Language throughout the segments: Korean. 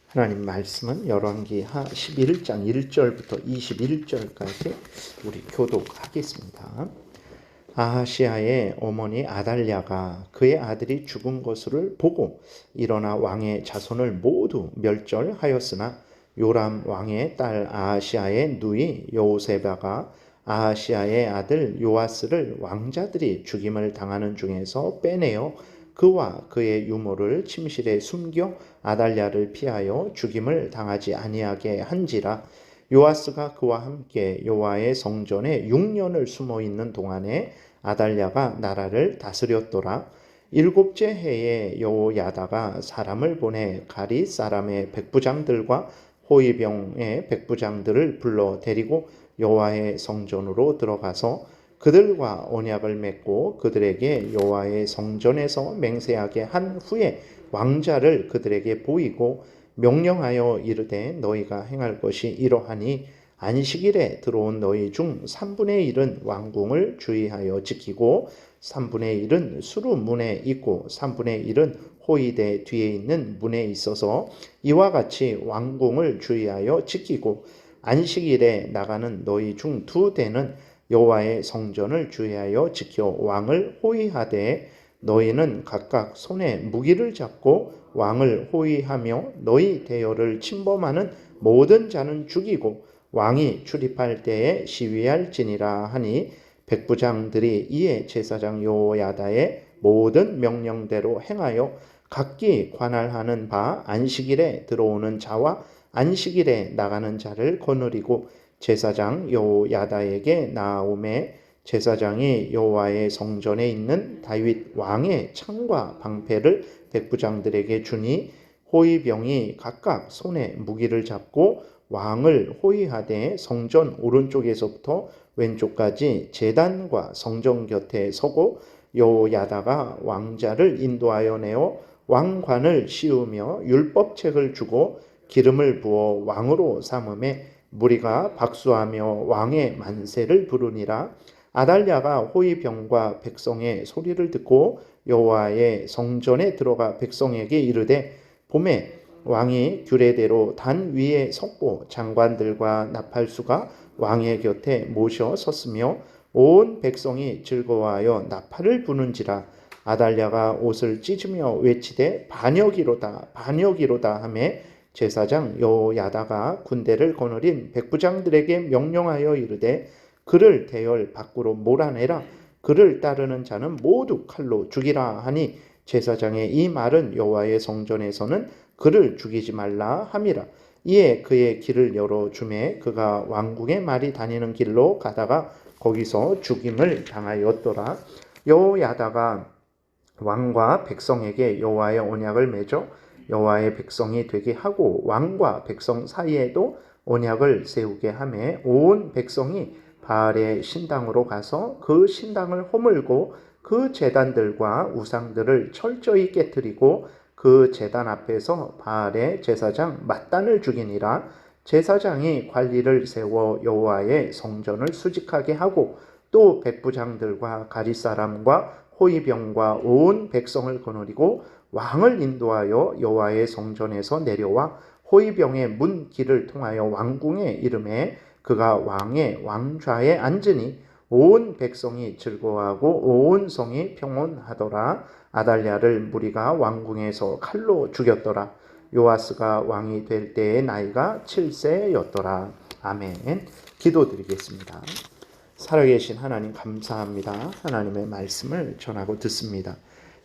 하나님 말씀은 열왕기 하 11장 1절부터 21절까지 우리 교독하겠습니다. 아하시아의 어머니 아달랴가 그의 아들이 죽은 것을 보고 일어나 왕의 자손을 모두 멸절하였으나 요람 왕의 딸 아하시아의 누이 여호세바가 아하시아의 아들 요아스를 왕자들이 죽임을 당하는 중에서 빼내어 그와 그의 유모를 침실에 숨겨 아달랴를 피하여 죽임을 당하지 아니하게 한지라. 요아스가 그와 함께 여호와의 성전에 6년을 숨어 있는 동안에 아달랴가 나라를 다스렸더라. 일곱째 해에 여호야다가 사람을 보내 가리 사람의 백부장들과 호위병의 백부장들을 불러 데리고 여호와의 성전으로 들어가서 그들과 언약을 맺고 그들에게 여호와의 성전에서 맹세하게 한 후에 왕자를 그들에게 보이고 명령하여 이르되 너희가 행할 것이 이러하니 안식일에 들어온 너희 중 3분의 1은 왕궁을 주의하여 지키고 3분의 1은 수루 문에 있고 3분의 1은 호위대 뒤에 있는 문에 있어서 이와 같이 왕궁을 주의하여 지키고 안식일에 나가는 너희 중 2대는 여호와의 성전을 주의하여 지켜 왕을 호위하되 너희는 각각 손에 무기를 잡고 왕을 호위하며 너희 대열을 침범하는 모든 자는 죽이고 왕이 출입할 때에 시위할지니라 하니 백부장들이 이에 제사장 여호야다의 모든 명령대로 행하여 각기 관할하는 바 안식일에 들어오는 자와 안식일에 나가는 자를 거느리고 제사장 여호야다에게 나아오매 제사장이 여호와의 성전에 있는 다윗 왕의 창과 방패를 백부장들에게 주니 호위병이 각각 손에 무기를 잡고 왕을 호위하되 성전 오른쪽에서부터 왼쪽까지 제단과 성전 곁에 서고 여호야다가 왕자를 인도하여 내어 왕관을 씌우며 율법책을 주고 기름을 부어 왕으로 삼음에 무리가 박수하며 왕의 만세를 부르니라. 아달랴가 호위병과 백성의 소리를 듣고 여호와의 성전에 들어가 백성에게 이르되 봄에 왕이 규례대로 단 위에 섰고 장관들과 나팔수가 왕의 곁에 모셔 섰으며 온 백성이 즐거워하여 나팔을 부는지라. 아달랴가 옷을 찢으며 외치되 반역이로다 반역이로다 하매 제사장 여호야다가 군대를 거느린 백부장들에게 명령하여 이르되 그를 대열 밖으로 몰아내라. 그를 따르는 자는 모두 칼로 죽이라 하니 제사장의 이 말은 여호와의 성전에서는 그를 죽이지 말라 함이라. 이에 그의 길을 열어주매 그가 왕궁의 말이 다니는 길로 가다가 거기서 죽임을 당하였더라. 여호야다가 왕과 백성에게 여호와의 언약을 맺어 여호와의 백성이 되게 하고 왕과 백성 사이에도 언약을 세우게 하매 온 백성이 바알의 신당으로 가서 그 신당을 허물고 그 제단들과 우상들을 철저히 깨뜨리고 그 제단 앞에서 바알의 제사장 mat단을 죽이니라. 제사장이 관리를 세워 여호와의 성전을 수직하게 하고 또 백부장들과 가릿사람과 호위병과 온 백성을 거느리고 왕을 인도하여 여호와의 성전에서 내려와 호위병의 문 길을 통하여 왕궁에 이르매 그가 왕의 왕좌에 앉으니 온 백성이 즐거워하고 온 성이 평온하더라. 아달랴를 무리가 왕궁에서 칼로 죽였더라. 요아스가 왕이 될 때의 나이가 7세였더라. 아멘. 기도드리겠습니다. 살아계신 하나님 감사합니다. 하나님의 말씀을 전하고 듣습니다.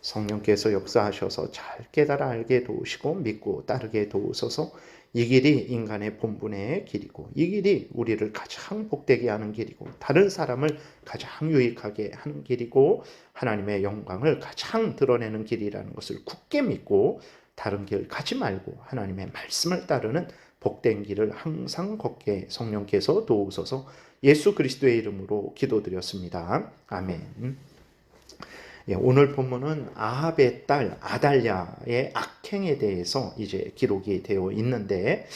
성령께서 역사하셔서 잘 깨달아 알게 도우시고 믿고 따르게 도우소서. 이 길이 인간의 본분의 길이고 이 길이 우리를 가장 복되게 하는 길이고 다른 사람을 가장 유익하게 하는 길이고 하나님의 영광을 가장 드러내는 길이라는 것을 굳게 믿고 다른 길 가지 말고 하나님의 말씀을 따르는 복된 길을 항상 걷게 성령께서 도우소서. 예수 그리스도의 이름으로 기도드렸습니다. 아멘. 오늘 본문은 아합의 딸 아달랴의 악행에 대해서 이제 기록이 되어 있는데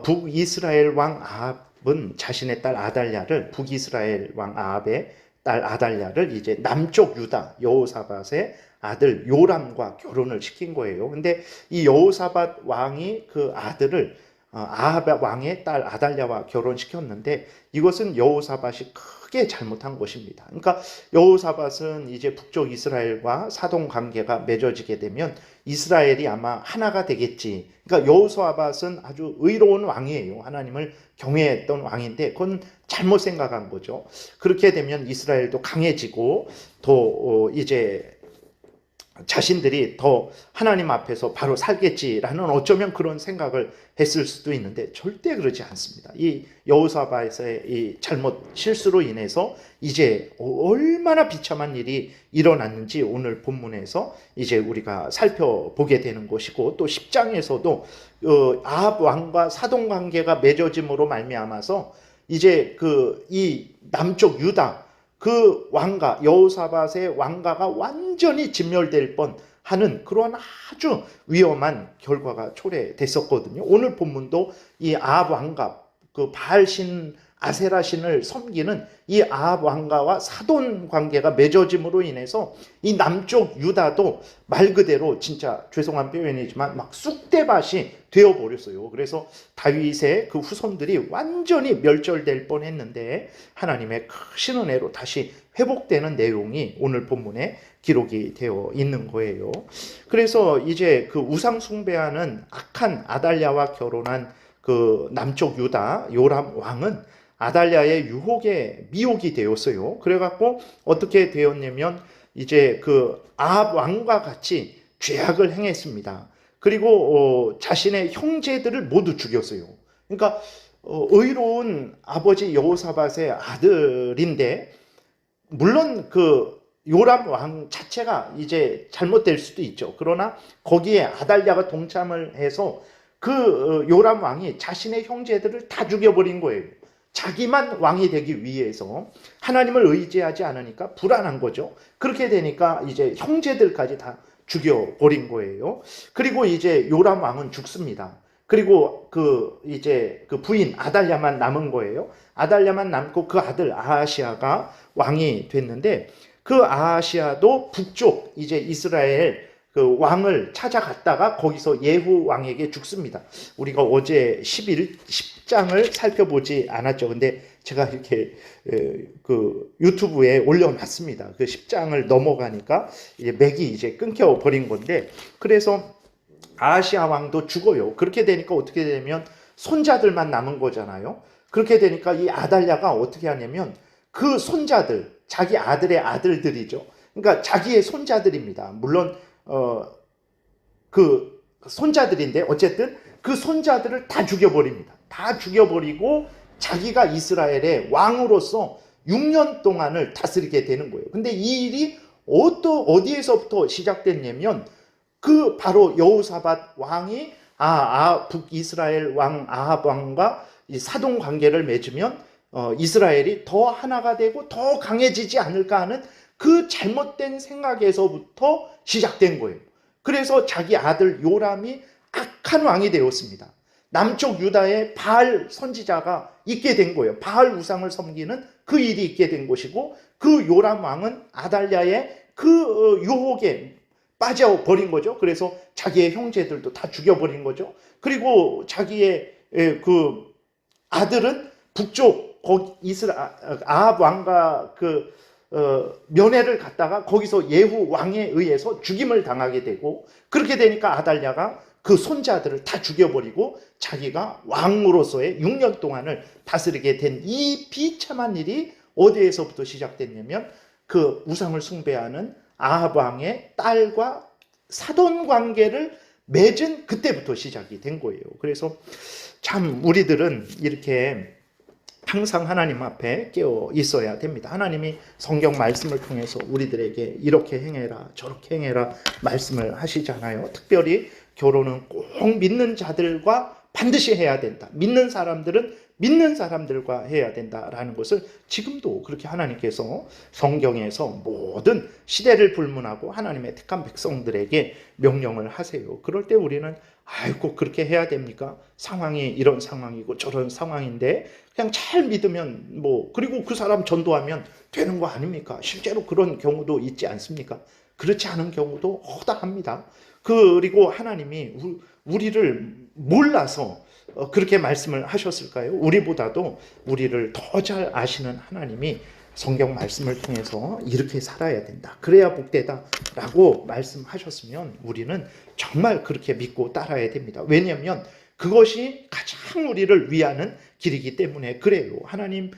북이스라엘 왕 아합은 자신의 딸 아달랴를 북이스라엘 왕 아합의 딸 아달랴를 이제 남쪽 유다 여호사밧의 아들 요람과 결혼을 시킨 거예요. 근데 이 여호사밧 왕이 그 아들을 아합 왕의 딸 아달랴와 결혼시켰는데 이것은 여호사밧이 크게 잘못한 것입니다. 그러니까 여호사밧은 이제 북쪽 이스라엘과 사돈 관계가 맺어지게 되면 이스라엘이 아마 하나가 되겠지. 그러니까 여호사밧은 아주 의로운 왕이에요. 하나님을 경외했던 왕인데 그건 잘못 생각한 거죠. 그렇게 되면 이스라엘도 강해지고 또 이제 자신들이 더 하나님 앞에서 바로 살겠지라는 어쩌면 그런 생각을 했을 수도 있는데 절대 그러지 않습니다. 이 여호사밧의 이 잘못 실수로 인해서 이제 얼마나 비참한 일이 일어났는지 오늘 본문에서 이제 우리가 살펴보게 되는 것이고 또 10장에서도 아합 왕과 사돈 관계가 맺어짐으로 말미암아서 이제 이 남쪽 유다 그 왕가 여호사밧의 왕가가 완전히 진멸될 뻔하는 그러한 아주 위험한 결과가 초래됐었거든요. 오늘 본문도 이 아합 왕가 그 바알신 아세라신을 섬기는 이 아합 왕가와 사돈 관계가 맺어짐으로 인해서 이 남쪽 유다도 말 그대로 진짜 죄송한 표현이지만 막 쑥대밭이 되어버렸어요. 그래서 다윗의 그 후손들이 완전히 멸절될 뻔했는데 하나님의 크신 은혜로 다시 회복되는 내용이 오늘 본문에 기록이 되어 있는 거예요. 그래서 이제 그 우상 숭배하는 악한 아달랴와 결혼한 그 남쪽 유다 요람 왕은 아달랴의 유혹에 미혹이 되었어요. 그래갖고 어떻게 되었냐면 이제 그 아합 왕과 같이 죄악을 행했습니다. 그리고 자신의 형제들을 모두 죽였어요. 그러니까 의로운 아버지 여호사밧의 아들인데 물론 그 요람 왕 자체가 이제 잘못될 수도 있죠. 그러나 거기에 아달랴가 동참을 해서 그 요람 왕이 자신의 형제들을 다 죽여버린 거예요. 자기만 왕이 되기 위해서 하나님을 의지하지 않으니까 불안한 거죠. 그렇게 되니까 이제 형제들까지 다 죽여버린 거예요. 그리고 이제 요람 왕은 죽습니다. 그리고 이제 그 부인 아달랴만 남은 거예요. 아달랴만 남고 그 아들 아하시아가 왕이 됐는데 그 아하시아도 북쪽 이제 이스라엘 그 왕을 찾아갔다가 거기서 예후 왕에게 죽습니다. 우리가 어제 10장을 살펴보지 않았죠. 근데 제가 이렇게 그 유튜브에 올려놨습니다. 그 10장을 넘어가니까 이제 맥이 이제 끊겨 버린 건데 그래서 아하시아 왕도 죽어요. 그렇게 되니까 어떻게 되면 손자들만 남은 거잖아요. 그렇게 되니까 이 아달랴가 어떻게 하냐면 그 손자들, 자기 아들의 아들들이죠. 그러니까 자기의 손자들입니다. 물론 그 손자들인데 어쨌든 그 손자들을 다 죽여버립니다. 다 죽여버리고 자기가 이스라엘의 왕으로서 6년 동안을 다스리게 되는 거예요. 근데 이 일이 어디에서부터 시작됐냐면 그 바로 여호사밧 왕이 북이스라엘 왕 아합 왕과 이 사돈 관계를 맺으면 이스라엘이 더 하나가 되고 더 강해지지 않을까 하는 그 잘못된 생각에서부터 시작된 거예요. 그래서 자기 아들 요람이 악한 왕이 되었습니다. 남쪽 유다에 바알 선지자가 있게 된 거예요. 바알 우상을 섬기는 그 일이 있게 된 것이고 그 요람 왕은 아달랴의 그 유혹에 빠져버린 거죠. 그래서 자기의 형제들도 다 죽여버린 거죠. 그리고 자기의 그 아들은 북쪽 아합 왕과 면회를 갔다가 거기서 예후 왕에 의해서 죽임을 당하게 되고 그렇게 되니까 아달랴가 그 손자들을 다 죽여버리고 자기가 왕으로서의 6년 동안을 다스리게 된 이 비참한 일이 어디에서부터 시작됐냐면 그 우상을 숭배하는 아합 왕의 딸과 사돈 관계를 맺은 그때부터 시작이 된 거예요. 그래서 참 우리들은 이렇게 항상 하나님 앞에 깨어 있어야 됩니다. 하나님이 성경 말씀을 통해서 우리들에게 이렇게 행해라 저렇게 행해라 말씀을 하시잖아요. 특별히 결혼은 꼭 믿는 자들과 반드시 해야 된다. 믿는 사람들은 믿는 사람들과 해야 된다라는 것을 지금도 그렇게 하나님께서 성경에서 모든 시대를 불문하고 하나님의 택한 백성들에게 명령을 하세요. 그럴 때 우리는 아이고 그렇게 해야 됩니까? 상황이 이런 상황이고 저런 상황인데 그냥 잘 믿으면 뭐 그리고 그 사람 전도하면 되는 거 아닙니까? 실제로 그런 경우도 있지 않습니까? 그렇지 않은 경우도 허다합니다. 그리고 하나님이 우리를 몰라서 그렇게 말씀을 하셨을까요? 우리보다도 우리를 더 잘 아시는 하나님이 성경 말씀을 통해서 이렇게 살아야 된다. 그래야 복되다. 라고 말씀하셨으면 우리는 정말 그렇게 믿고 따라야 됩니다. 왜냐하면 그것이 가장 우리를 위하는 길이기 때문에 그래요. 하나님의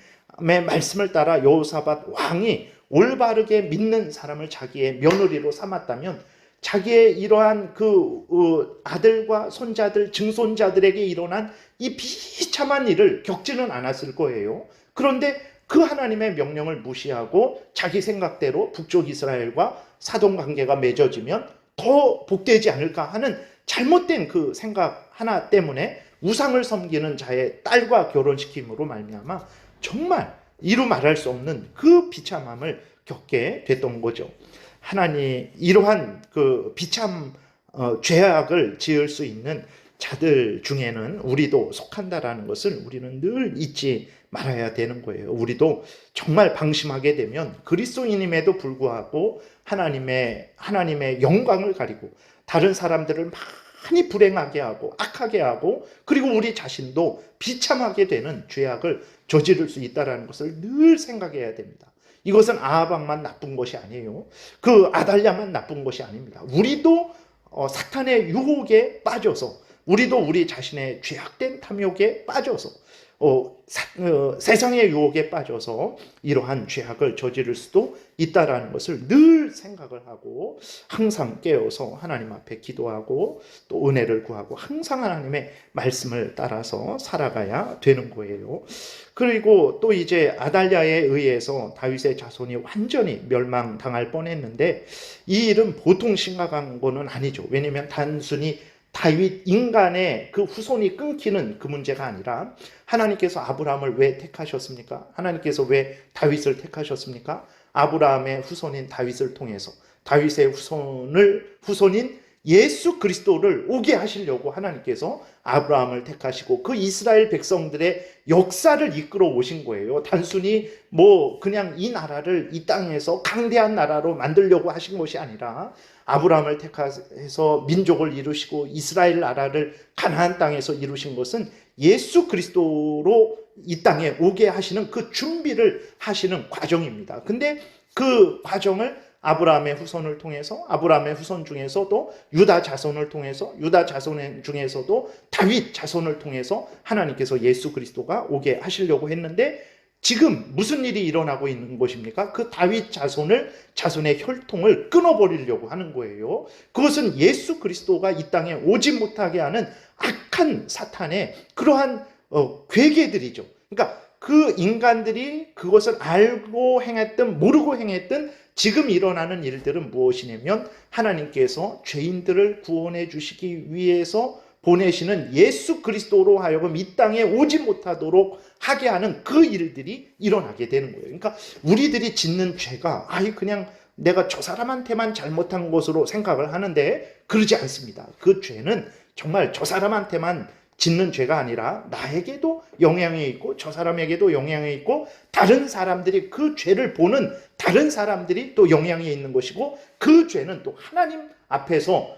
말씀을 따라 여호사밧 왕이 올바르게 믿는 사람을 자기의 며느리로 삼았다면 자기의 이러한 그 아들과 손자들, 증손자들에게 일어난 이 비참한 일을 겪지는 않았을 거예요. 그런데 그 하나님의 명령을 무시하고 자기 생각대로 북쪽 이스라엘과 사돈 관계가 맺어지면 더 복되지 않을까 하는 잘못된 그 생각 하나 때문에 우상을 섬기는 자의 딸과 결혼시킴으로 말미암아 정말 이루 말할 수 없는 그 비참함을 겪게 됐던 거죠. 하나님 이러한 그 비참 죄악을 지을 수 있는 자들 중에는 우리도 속한다라는 것을 우리는 늘 잊지 말아야 되는 거예요. 우리도 정말 방심하게 되면 그리스도인임에도 불구하고 하나님의 영광을 가리고 다른 사람들을 많이 불행하게 하고 악하게 하고 그리고 우리 자신도 비참하게 되는 죄악을 저지를 수 있다는 것을 늘 생각해야 됩니다. 이것은 아하방만 나쁜 것이 아니에요. 그 아달랴만 나쁜 것이 아닙니다. 우리도 사탄의 유혹에 빠져서 우리도 우리 자신의 죄악된 탐욕에 빠져서 세상의 유혹에 빠져서 이러한 죄악을 저지를 수도 있다라는 것을 늘 생각을 하고 항상 깨어서 하나님 앞에 기도하고 또 은혜를 구하고 항상 하나님의 말씀을 따라서 살아가야 되는 거예요. 그리고 또 이제 아달랴에 의해서 다윗의 자손이 완전히 멸망당할 뻔했는데 이 일은 보통 심각한 거는 아니죠. 왜냐하면 단순히 다윗 인간의 그 후손이 끊기는 그 문제가 아니라 하나님께서 아브라함을 왜 택하셨습니까? 하나님께서 왜 다윗을 택하셨습니까? 아브라함의 후손인 다윗을 통해서 다윗의 후손인 예수 그리스도를 오게 하시려고 하나님께서 아브라함을 택하시고 그 이스라엘 백성들의 역사를 이끌어 오신 거예요. 단순히 뭐 그냥 이 나라를 이 땅에서 강대한 나라로 만들려고 하신 것이 아니라 아브라함을 택해서 민족을 이루시고 이스라엘 나라를 가나안 땅에서 이루신 것은 예수 그리스도로 이 땅에 오게 하시는 그 준비를 하시는 과정입니다. 근데 그 과정을 아브라함의 후손을 통해서 아브라함의 후손 중에서도 유다 자손을 통해서 유다 자손 중에서도 다윗 자손을 통해서 하나님께서 예수 그리스도가 오게 하시려고 했는데 지금 무슨 일이 일어나고 있는 것입니까? 그 다윗 자손의 혈통을 끊어버리려고 하는 거예요. 그것은 예수 그리스도가 이 땅에 오지 못하게 하는 악한 사탄의 그러한 괴계들이죠. 그러니까 그 인간들이 그것을 알고 행했든 모르고 행했든 지금 일어나는 일들은 무엇이냐면 하나님께서 죄인들을 구원해 주시기 위해서 보내시는 예수 그리스도로 하여금 이 땅에 오지 못하도록 하게 하는 그 일들이 일어나게 되는 거예요. 그러니까 우리들이 짓는 죄가 그냥 내가 저 사람한테만 잘못한 것으로 생각을 하는데 그러지 않습니다. 그 죄는 정말 저 사람한테만 짓는 죄가 아니라 나에게도 영향이 있고 저 사람에게도 영향이 있고 다른 사람들이 그 죄를 보는 다른 사람들이 또 영향이 있는 것이고 그 죄는 또 하나님 앞에서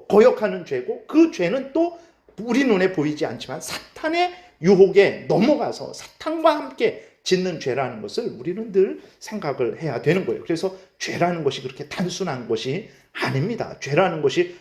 거역하는 죄고 그 죄는 또 우리 눈에 보이지 않지만 사탄의 유혹에 넘어가서 사탄과 함께 짓는 죄라는 것을 우리는 늘 생각을 해야 되는 거예요. 그래서 죄라는 것이 그렇게 단순한 것이 아닙니다. 죄라는 것이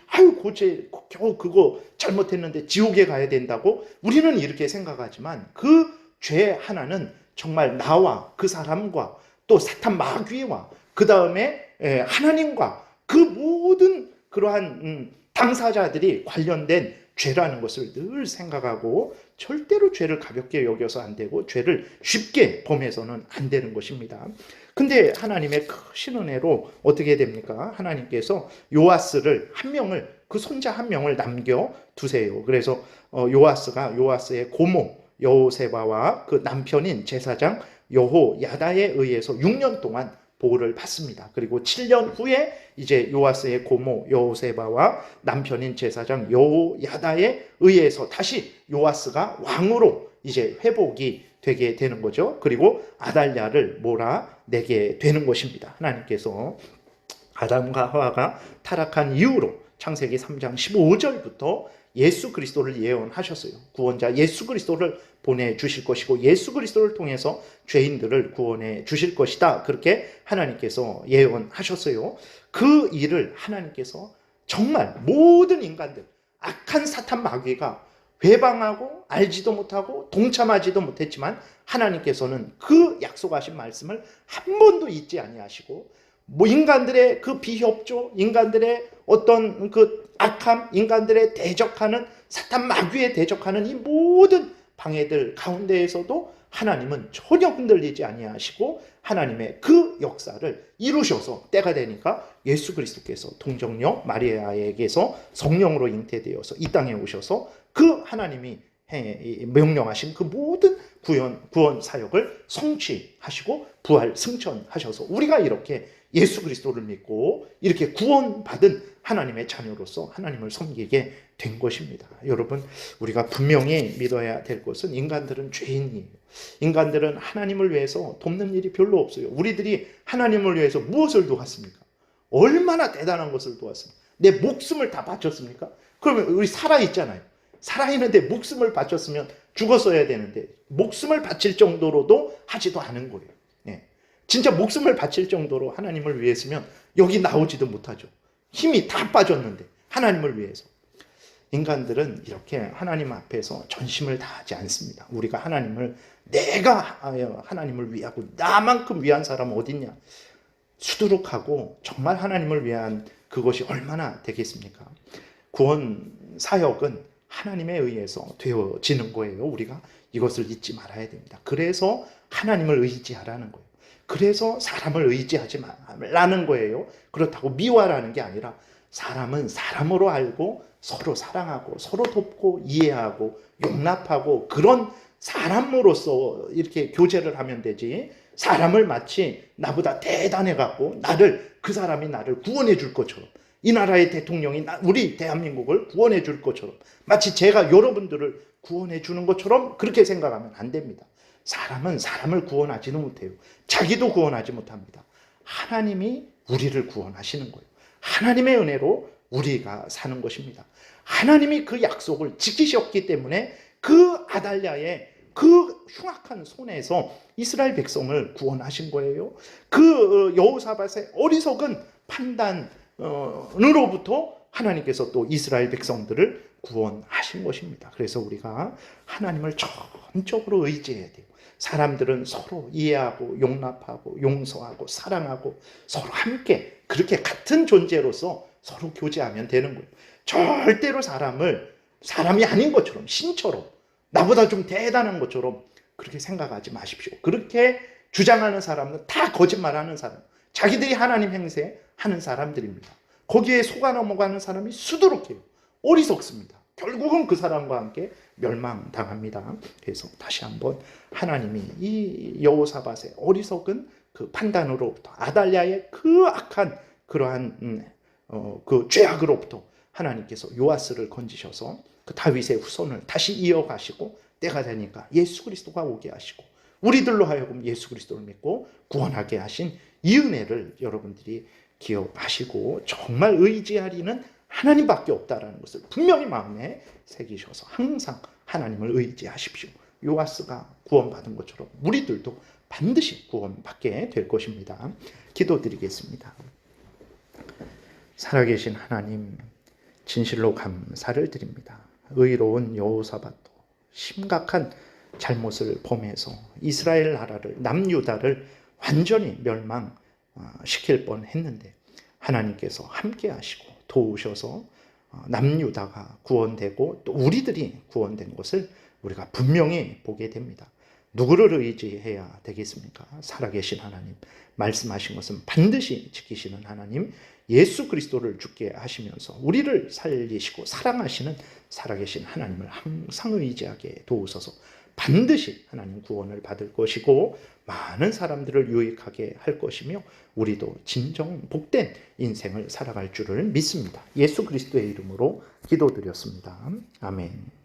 겨우 그거 잘못했는데 지옥에 가야 된다고 우리는 이렇게 생각하지만 그 죄 하나는 정말 나와 그 사람과 또 사탄 마귀와 그 다음에 하나님과 그 모든 그러한 당사자들이 관련된 죄라는 것을 늘 생각하고 절대로 죄를 가볍게 여겨서 안 되고 죄를 쉽게 범해서는 안 되는 것입니다. 근데 하나님의 크신 은혜로 어떻게 됩니까? 하나님께서 요아스를 그 손자 한 명을 남겨 두세요. 그래서 요아스의 고모 여호세바와 그 남편인 제사장 여호야다에 의해서 6년 동안 보호를 받습니다. 그리고 7년 후에 이제 요아스의 고모 여호세바와 남편인 제사장 여호야다에 의해서 다시 요아스가 왕으로 이제 회복이 되게 되는 거죠. 그리고 아달랴를 몰아내게 되는 것입니다. 하나님께서 아담과 하와가 타락한 이후로 창세기 3장 15절부터 예수 그리스도를 예언하셨어요. 구원자 예수 그리스도를 보내주실 것이고 예수 그리스도를 통해서 죄인들을 구원해 주실 것이다. 그렇게 하나님께서 예언하셨어요. 그 일을 하나님께서 정말 모든 인간들, 악한 사탄 마귀가 회방하고 알지도 못하고 동참하지도 못했지만 하나님께서는 그 약속하신 말씀을 한 번도 잊지 아니하시고 인간들의 그 비협조, 인간들의 어떤 그 악함, 인간들의 대적하는 사탄 마귀에 대적하는 이 모든 방해들 가운데에서도 하나님은 전혀 흔들리지 아니하시고 하나님의 그 역사를 이루셔서 때가 되니까 예수 그리스도께서 동정녀 마리아에게서 성령으로 잉태되어서 이 땅에 오셔서 그 하나님이 명령하신 그 모든 구원 사역을 성취하시고 부활 승천하셔서 우리가 이렇게 예수 그리스도를 믿고 이렇게 구원받은 하나님의 자녀로서 하나님을 섬기게 된 것입니다. 여러분, 우리가 분명히 믿어야 될 것은 인간들은 죄인이에요. 인간들은 하나님을 위해서 돕는 일이 별로 없어요. 우리들이 하나님을 위해서 무엇을 도왔습니까? 얼마나 대단한 것을 도왔습니까? 내 목숨을 다 바쳤습니까? 그러면 우리 살아있잖아요. 살아있는데 목숨을 바쳤으면 죽었어야 되는데 목숨을 바칠 정도로도 하지도 않은 거예요. 네. 진짜 목숨을 바칠 정도로 하나님을 위해서면 여기 나오지도 못하죠. 힘이 다 빠졌는데 하나님을 위해서. 인간들은 이렇게 하나님 앞에서 전심을 다하지 않습니다. 우리가 하나님을 내가 하나님을 위하고 나만큼 위한 사람은 어딨냐. 수두룩하고 정말 하나님을 위한 그것이 얼마나 되겠습니까? 구원 사역은 하나님에 의해서 되어지는 거예요. 우리가 이것을 잊지 말아야 됩니다. 그래서 하나님을 의지하라는 거예요. 그래서 사람을 의지하지 말라는 거예요. 그렇다고 미워하라는 게 아니라 사람은 사람으로 알고 서로 사랑하고 서로 돕고 이해하고 용납하고 그런 사람으로서 이렇게 교제를 하면 되지, 사람을 마치 나보다 대단해갖고 그 사람이 나를 구원해 줄 것처럼, 이 나라의 대통령이 우리 대한민국을 구원해 줄 것처럼, 마치 제가 여러분들을 구원해 주는 것처럼 그렇게 생각하면 안 됩니다. 사람은 사람을 구원하지는 못해요. 자기도 구원하지 못합니다. 하나님이 우리를 구원하시는 거예요. 하나님의 은혜로 우리가 사는 것입니다. 하나님이 그 약속을 지키셨기 때문에 그 아달랴의 그 흉악한 손에서 이스라엘 백성을 구원하신 거예요. 그 여호사밧의 어리석은 판단으로부터 하나님께서 또 이스라엘 백성들을 구원하신 것입니다. 그래서 우리가 하나님을 전적으로 의지해야 돼요. 사람들은 서로 이해하고 용납하고 용서하고 사랑하고 서로 함께 그렇게 같은 존재로서 서로 교제하면 되는 거예요. 절대로 사람이 아닌 것처럼, 신처럼, 나보다 좀 대단한 것처럼 그렇게 생각하지 마십시오. 그렇게 주장하는 사람은 다 거짓말하는 사람, 자기들이 하나님 행세하는 사람들입니다. 거기에 속아 넘어가는 사람이 수두룩해요. 어리석습니다. 결국은 그 사람과 함께 멸망당합니다. 그래서 다시 한번 하나님이 이 여호사밧의 어리석은 그 판단으로부터, 아달랴의 그 악한 그러한 그 죄악으로부터 하나님께서 요아스를 건지셔서 그 다윗의 후손을 다시 이어가시고 때가 되니까 예수 그리스도가 오게 하시고 우리들로 하여금 예수 그리스도를 믿고 구원하게 하신 이 은혜를 여러분들이 기억하시고 정말 의지하리는 하나님밖에 없다라는 것을 분명히 마음에 새기셔서 항상 하나님을 의지하십시오. 요아스가 구원받은 것처럼 우리들도 반드시 구원받게 될 것입니다. 기도드리겠습니다. 살아계신 하나님, 진실로 감사를 드립니다. 의로운 여호사밧도 심각한 잘못을 범해서 이스라엘 나라를, 남유다를 완전히 멸망시킬 뻔했는데 하나님께서 함께 하시고 도우셔서 남유다가 구원되고 또 우리들이 구원된 것을 우리가 분명히 보게 됩니다. 누구를 의지해야 되겠습니까? 살아계신 하나님, 말씀하신 것은 반드시 지키시는 하나님, 예수 그리스도를 죽게 하시면서 우리를 살리시고 사랑하시는 살아계신 하나님을 항상 의지하게 도우소서. 반드시 하나님 구원을 받을 것이고 많은 사람들을 유익하게 할 것이며 우리도 진정 복된 인생을 살아갈 줄을 믿습니다. 예수 그리스도의 이름으로 기도드렸습니다. 아멘.